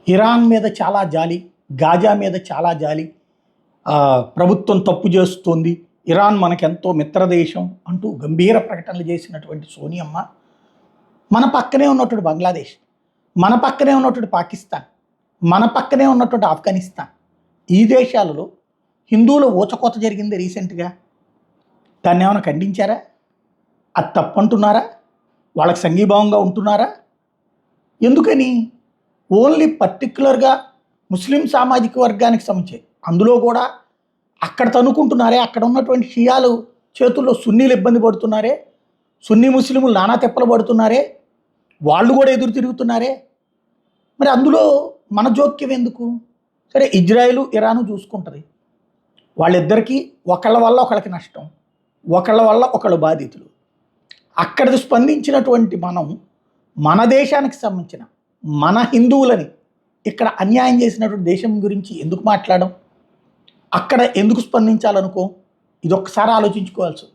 Iran మీద చాలా జాలి, గాజా మీద చాలా జాలి, ప్రభుత్వం తప్పు చేస్తోంది, ఇరాన్ మనకెంతో మిత్రదేశం అంటూ గంభీర ప్రకటనలు చేసినటువంటి సోనియమ్మ మన పక్కనే ఉన్నటువంటి బంగ్లాదేశ్, మన పక్కనే ఉన్నటువంటి పాకిస్తాన్, మన పక్కనే ఉన్నటువంటి ఆఫ్ఘనిస్తాన్, ఈ దేశాలలో హిందువుల ఊచకోత జరిగింది రీసెంట్గా. దాన్ని ఏమైనా ఖండించారా? అది తప్పంటున్నారా? వాళ్ళకి సంఘీభావంగా ఉంటున్నారా? ఎందుకని? ఓన్లీ పర్టిక్యులర్గా ముస్లిం సామాజిక వర్గానికి సంబంధించి, అందులో కూడా అక్కడ తనుకుంటున్నారే, అక్కడ ఉన్నటువంటి షియాలు చేతుల్లో సున్నీలు ఇబ్బంది పడుతున్నారే, సున్నీ ముస్లింలు నానా తెప్పలు పడుతున్నారే, వాళ్ళు కూడా ఎదురు తిరుగుతున్నారే. మరి అందులో మన జోక్యం ఎందుకు? సరే, ఇజ్రాయిల్ ఇరాను చూసుకుంటుంది, వాళ్ళిద్దరికీ ఒకళ్ళ వల్ల ఒకళ్ళకి నష్టం, ఒకళ్ళ వల్ల ఒకళ్ళు బాధితులు. అక్కడికి స్పందించినటువంటి మనం మన దేశానికి సంబంధించిన మన హిందువులని ఇక్కడ అన్యాయం చేసినటువంటి దేశం గురించి ఎందుకు మాట్లాడడం? అక్కడ ఎందుకు స్పందించాలనుకో? ఇదొక్కసారి ఆలోచించుకోవాల్సి.